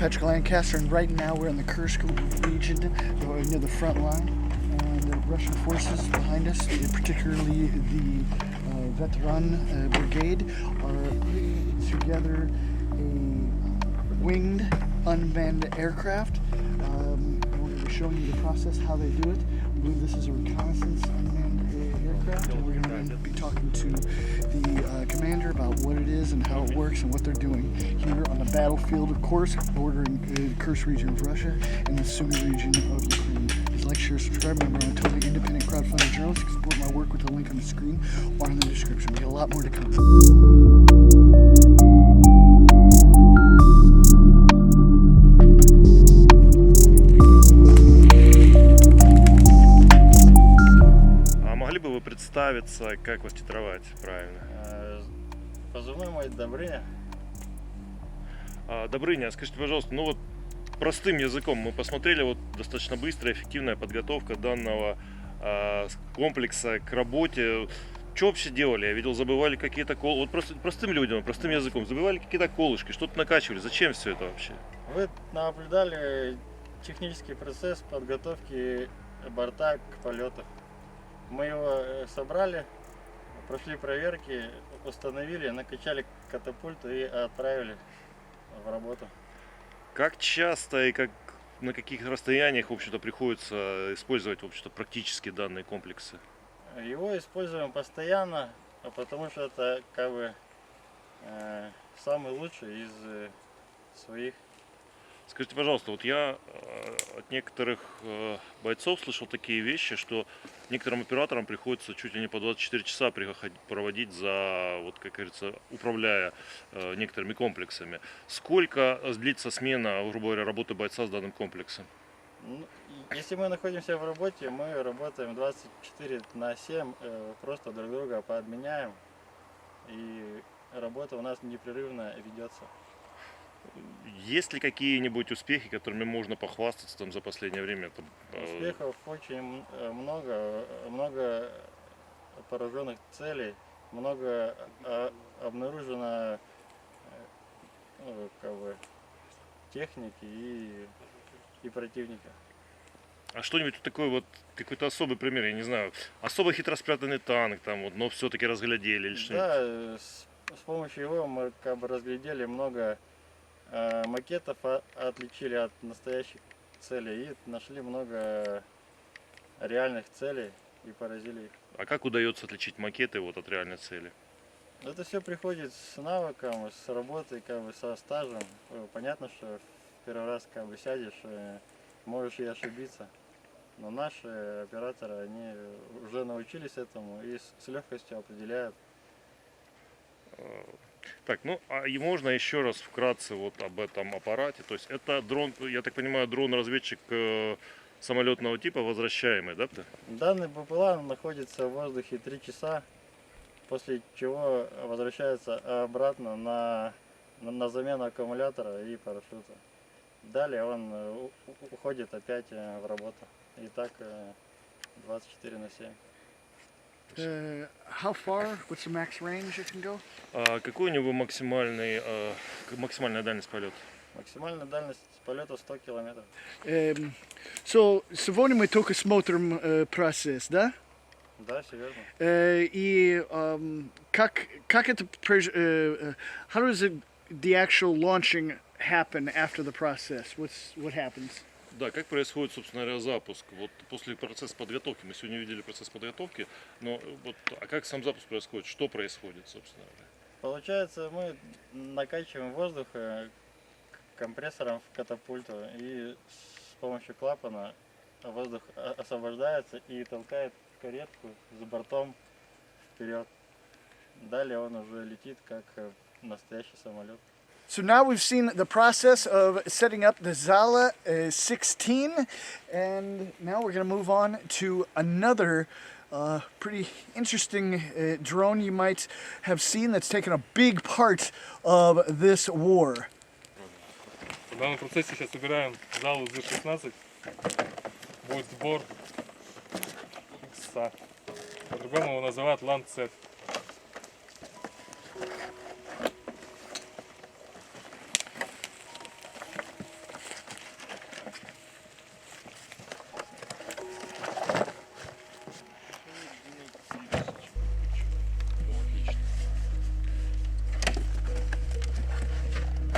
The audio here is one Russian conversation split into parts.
Patrick Lancaster, and right now we're in the Kursk region, near the front line. And the Russian forces behind us, particularly the Veteran Brigade, are putting together a winged unmanned aircraft. We're going to be showing you the process, how they do it. I believe this is a reconnaissance unmanned aircraft, and we're going to be talking to the commander about what it is and how it works and what they're doing here on the battlefield of Kursk, bordering the Kursk region of Russia and the Sumy region of Ukraine. Please like, share, subscribe. Remember, I'm a totally independent crowdfunding journalist. You can support my work with the link on the screen or in the description. We got a lot more to come. Могли бы вы представиться, как вас титровать правильно? Позывной мой Добрыня. Добрыня, скажите, пожалуйста, ну вот простым языком мы посмотрели, вот достаточно быстрая, эффективная подготовка данного комплекса к работе. Что вообще делали? Я видел, забывали какие-то колышки. Вот просто простым людям, простым языком, забывали какие-то колышки, что-то накачивали. Зачем все это вообще? Вы наблюдали технический процесс подготовки борта к полету. Мы его собрали, прошли проверки, установили, накачали катапульту и отправили в работу. Как часто и на каких расстояниях, в общем-то, приходится использовать, в общем-то, практически данные комплексы? Его используем постоянно, потому что это как бы самый лучший из своих. Скажите, пожалуйста, вот я от некоторых бойцов слышал такие вещи, что некоторым операторам приходится чуть ли не по 24 часа проводить за, вот как говорится, управляя некоторыми комплексами. Сколько длится смена, грубо говоря, работы бойца с данным комплексом? Если мы находимся в работе, мы работаем 24/7, просто друг друга подменяем, и работа у нас непрерывно ведется. Есть ли какие-нибудь успехи, которыми можно похвастаться там за последнее время? Успехов очень много пораженных целей, много обнаружено как бы техники и противника. А что-нибудь такой вот, какой-то особый пример, я не знаю, особо хитро спрятанный танк там вот, но все-таки разглядели или что-нибудь? Да, с помощью его мы как бы разглядели много макетов, отличили от настоящих целей и нашли много реальных целей и поразили их. А как удается отличить макеты вот от реальной цели? Это все приходит с навыком, с работой, как бы со стажем. Понятно, что в первый раз как бы сядешь, можешь и ошибиться. Но наши операторы, они уже научились этому и с легкостью определяют. Так, ну а и можно еще раз вкратце вот об этом аппарате. То есть это дрон, я так понимаю, дрон-разведчик самолетного типа, возвращаемый, да? Данный БПЛА находится в воздухе 3 часа, после чего возвращается обратно на замену аккумулятора и парашюта. Далее он уходит опять в работу. И так 24/7. How far? What's the max range it can go? Какой у него максимальная дальность полета? Максимальная дальность полета 100 километров. So, сегодня мы только смотрим процесс, да? Да, все верно. И как это, how does the actual launching happen after the process? What happens? Да, как происходит, собственно говоря, запуск? Вот после процесса подготовки, мы сегодня видели процесс подготовки, но вот, а как сам запуск происходит? Что происходит, собственно говоря? Получается, мы накачиваем воздух компрессором в катапульту, и с помощью клапана воздух освобождается и толкает каретку с бортом вперед. Далее он уже летит как настоящий самолет. So now we've seen the process of setting up the Zala 16, and now we're going to move on to another pretty interesting drone you might have seen that's taken a big part of this war. В данном процессе сейчас собираем залу Z16. Будет сбор икса. По-другому его называют Lancet.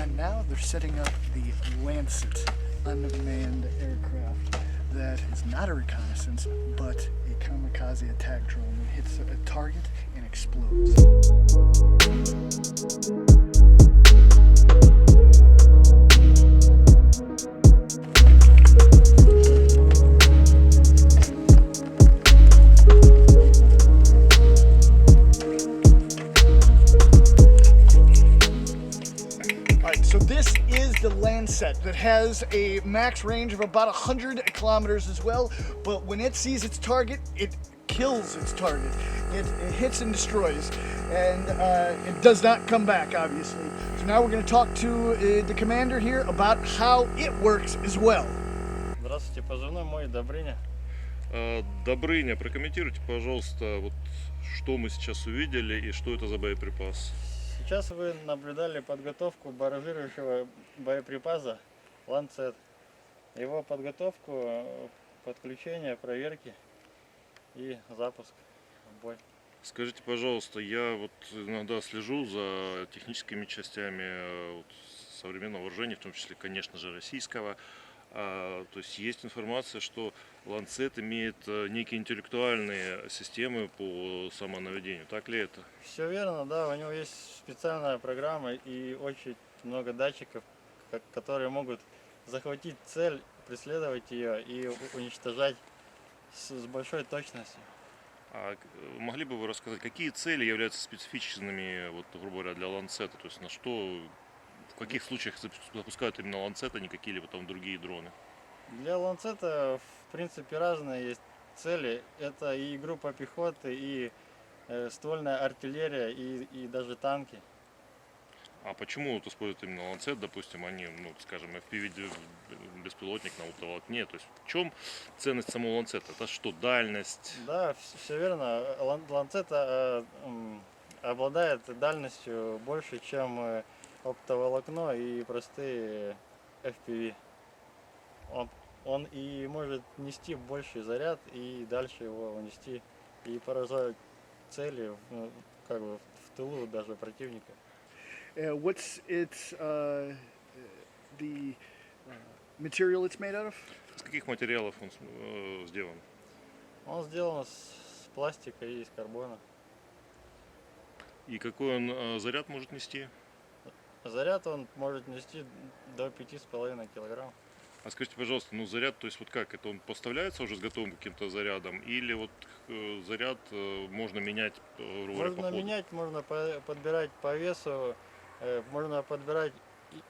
And now they're setting up the Lancet unmanned aircraft that is not a reconnaissance, but a kamikaze attack drone that hits a target and explodes. So this is the Lancet that has a max range of about 100 kilometers as well, but when it sees its target, it kills its target. It hits and destroys, and it does not come back, obviously. So now we're going to talk to the commander here about how it works as well. Здравствуйте, позывной мой Добрыня. Добрыня, прокомментируйте, пожалуйста, вот что мы сейчас увидели и что это за боеприпас. Сейчас вы наблюдали подготовку баражирующего боеприпаса Lancet. Его подготовку, подключение, проверки и запуск в бой. Скажите, пожалуйста, я вот иногда слежу за техническими частями вот, современного вооружения, в том числе, конечно же, российского. То есть есть информация, что Lancet имеет некие интеллектуальные системы по самонаведению. Так ли это? Все верно, да, у него есть специальная программа и очень много датчиков, которые могут захватить цель, преследовать ее и уничтожать с большой точностью. А могли бы вы рассказать, какие цели являются специфичными, вот, грубо говоря, для Lancet? То есть на что, в каких случаях запускают именно Lancet, а не какие-либо там другие дроны? Для Lancet, в принципе, разные есть цели. Это и группа пехоты, и ствольная артиллерия, и даже танки. А почему вот используют именно Lancet, допустим, они, ну, скажем, FPV беспилотник на оптоволокне? То есть в чем ценность самого Lancet? Это что, дальность? Да, все верно. Lancet обладает дальностью больше, чем оптоволокно и простые FPV. Он и может нести больший заряд и дальше его унести и поражать цели, ну, как бы в тылу даже противника. What's its the material it's made out of? Из каких материалов он сделан? Он сделан с пластика и из карбона. И какой он заряд может нести? Заряд он может нести до 5,5 килограмм. А скажите, пожалуйста, ну заряд, то есть вот как, это он поставляется уже с готовым каким-то зарядом, или вот заряд можно менять, грубо говоря, по Можно ходу? менять, можно подбирать по весу, можно подбирать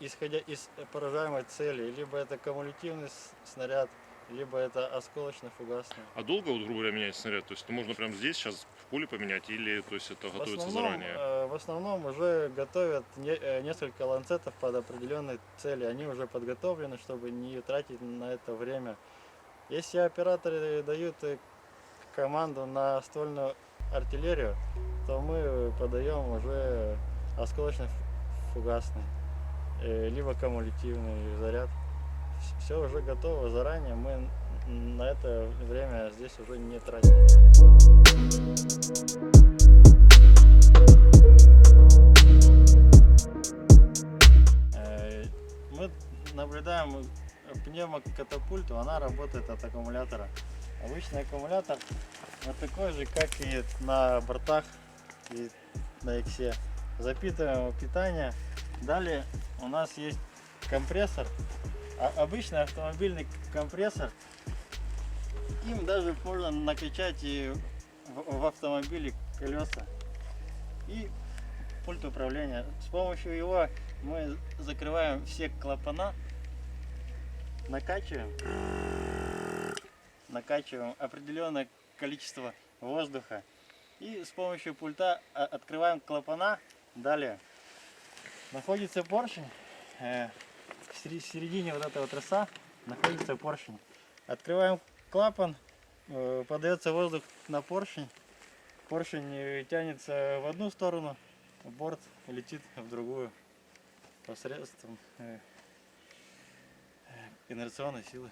исходя из поражаемой цели. Либо это кумулятивный снаряд, либо это осколочно-фугасный. А долго, вот, грубо говоря, менять снаряд? То есть это можно прямо здесь, сейчас в поле поменять, или то есть это готовится заранее? В основном уже готовят несколько ланцетов под определенные цели. Они уже подготовлены, чтобы не тратить на это время. Если операторы дают команду на ствольную артиллерию, то мы подаем уже осколочно-фугасный, либо кумулятивный заряд. Все уже готово заранее, мы на это время здесь уже не тратим. Мы наблюдаем пневмокатапульту, она работает от аккумулятора. Обычный аккумулятор вот такой же, как и на бортах и на иксе. Запитываем питание. Далее у нас есть компрессор. Обычный автомобильный компрессор. Им даже можно накачать и в автомобиле колеса. И пульт управления. С помощью его мы закрываем все клапана, накачиваем определенное количество воздуха. И с помощью пульта открываем клапана. Далее находится поршень. В середине вот этого троса находится поршень. Открываем клапан, подается воздух на поршень. Поршень тянется в одну сторону, борт летит в другую посредством инерционной силы.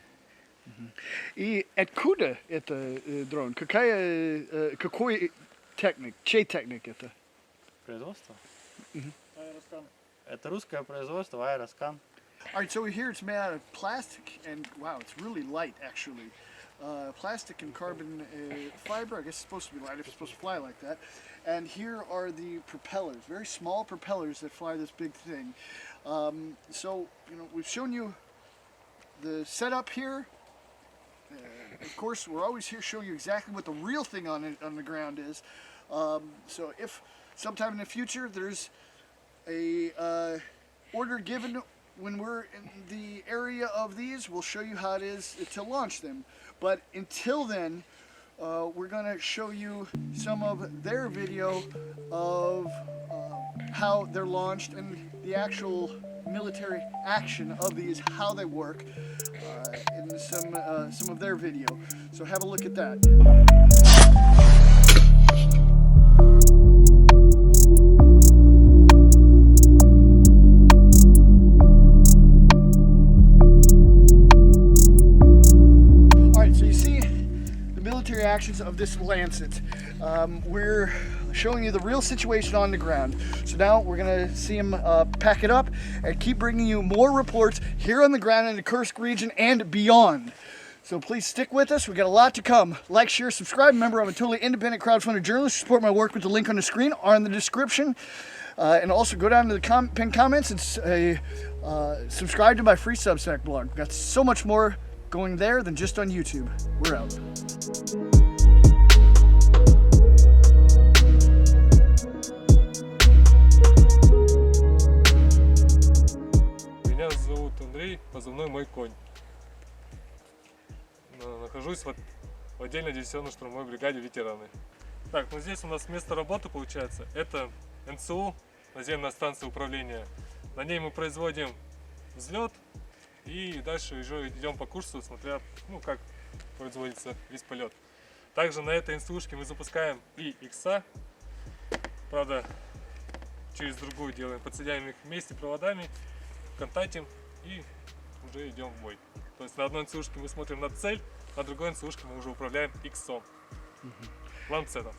И откуда это дрон? Какой техник? Чей техник это? Производство? Мгм. Аэростан. Это русское производство Аэроскан. All right, so here it's made out of plastic, and wow, it's really light actually. Plastic and carbon fiber. I guess it's supposed to be light if it's supposed to fly like that. And here are the propellers, very small propellers that fly this big thing. So you know, we've shown you the setup here. Of course, we're always here showing you exactly what the real thing on the ground is. So if sometime in the future there's a order given when we're in the area of these, we'll show you how it is to launch them. But until then, we're going to show you some of their video of how they're launched and the actual military action of these, how they work, in some of their video. So have a look at that. Actions of this Lancet. We're showing you the real situation on the ground. So now we're going to see him pack it up and keep bringing you more reports here on the ground in the Kursk region and beyond. So please stick with us. We got a lot to come. Like, share, subscribe. Remember, I'm a totally independent crowdfunded journalist. Support my work with the link on the screen or in the description. And also go down to the pinned comments and subscribe to my free Substack blog. We've got so much more going there than just on YouTube. We're out. Меня зовут Андрей, позывной «Мой конь». Нахожусь в отдельной диверсионно-штурмовой бригаде «Ветераны». Так, ну здесь у нас место работы получается. Это НСУ, наземная станция управления. На ней мы производим взлет и дальше уже идем по курсу, смотря, ну, как производится весь полет. Также на этой НСУшке мы запускаем и икса, правда, через другую делаем, подсоединяем их вместе проводами, контактим и уже идем в бой. То есть на одной НСУшке мы смотрим на цель, на другой НСУшке мы уже управляем иксом, ланцетом.